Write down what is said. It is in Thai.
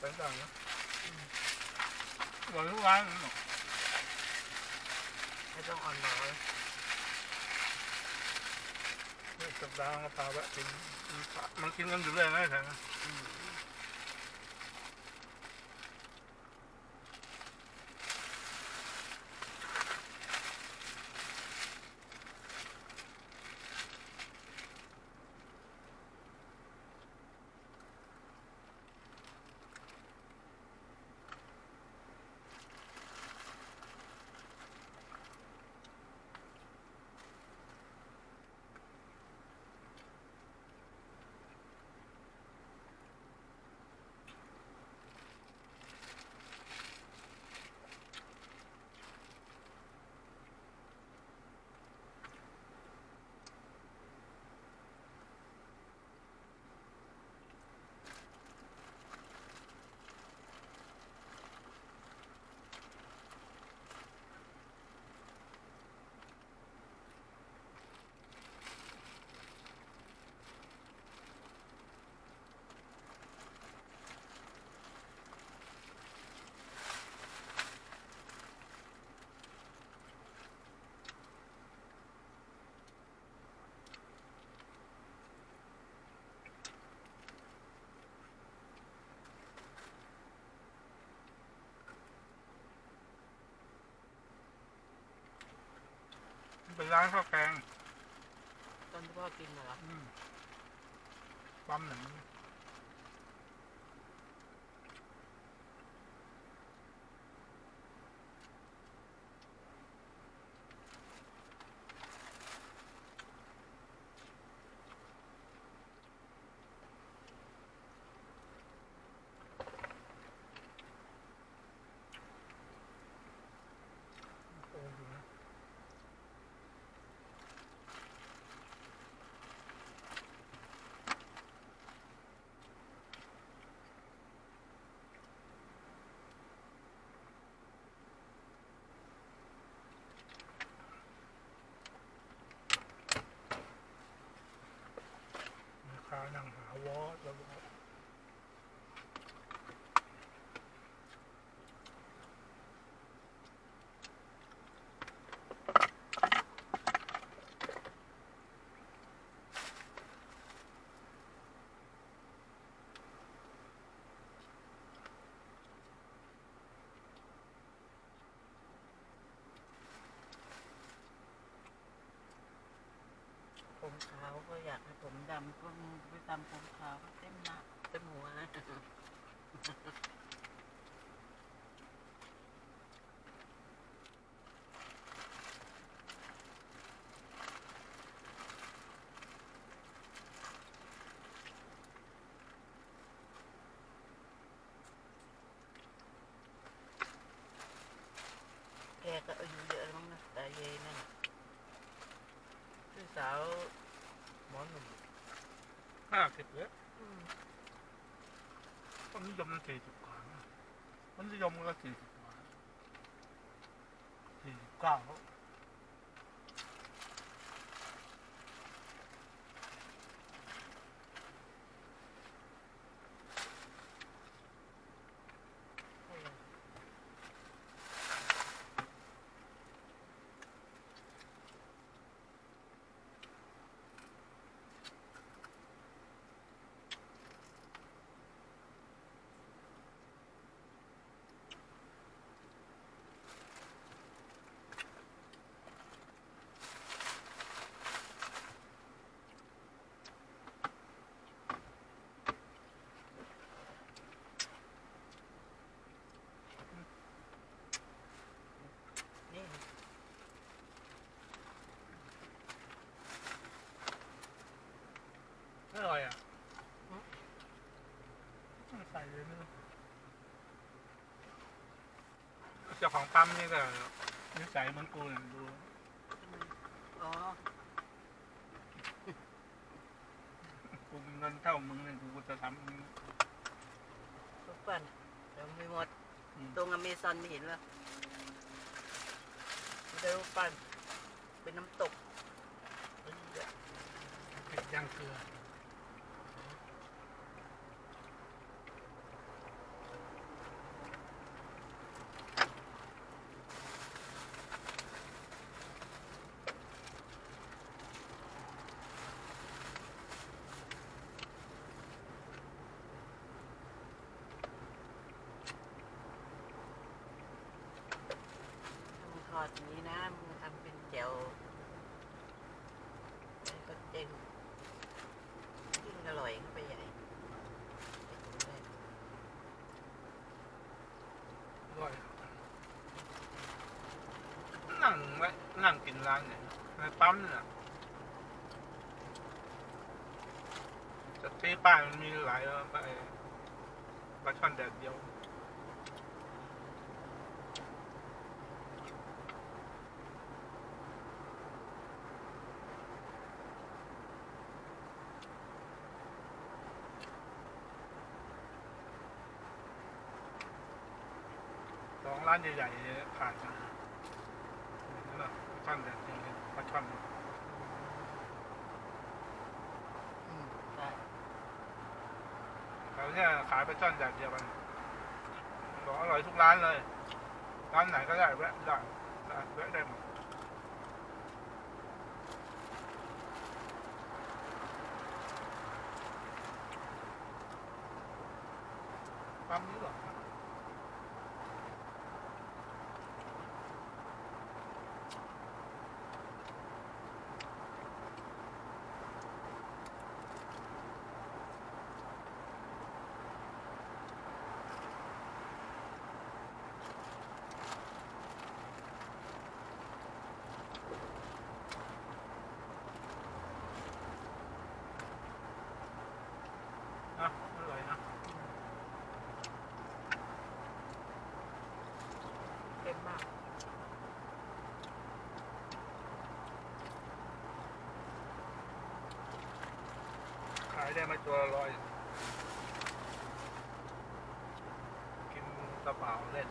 ช้ได้นะวันทุกวันไม่ต้องอ่อนน้อยสัปดาห์ก็พาแวะกินมันกินกันอยู่เลยนะแถวนั้นเป็นร้านข้าวแกงตอนที่พ่อกินเหรอปั๊มหนึ่งนั่งหาวอสแล้วผมขาวก็อยากให้ผมดำก็ไปตำผมขาวก็เต็มหน้าเต็มหัวแกก็อายุเยอะแล้วมั้งนะแต่เยนั่นพี่สาวหมอหนุ่ม50เลยคนนิยมมัน40 กว่ามันนิยมก็40 กว่า49นี่อร่อยอ่ะใส่เลยนะเจ้าของปั๊มนี่ก็นิสัยเหมือนกูเนี่ยดูอ๋อกูเงินเท่ามึงเนี่ยกูจะทำทุกวันเดี๋ยวมีหมดตรงอเมซอนไม่เห็นเหรอเดี๋ยวปั้นเป็นน้ำตกเผ็ดย่างเกลือ อดอย่างนี้นะมึงทำเป็นแจ่วแล้วก็เจงยิ่งอร่อยเข้าไปใหญ่ไปถึงเลย อร่อยนั่งไว้นั่งกินร้านเนี่ยในปั๊มเนี่ยแต่ที่ป้ายมันมีหลายปลาช่อนแดดเดียวสองร้านใหญ่ๆผ่านกันนั่นแหละปลาช่อนแดดเดียวปลาช่อน ใช่ เขาเนี่ยขายปลาช่อนแดดเดียวกันบอกอร่อยทุกร้านเลยร้านไหนก็ได้แวะได้แวะได้หมดปั๊มนี้หรอนะอร่อยนะ เต็มมาก ขายได้มาตัวละ100กินกระเป๋าเล่น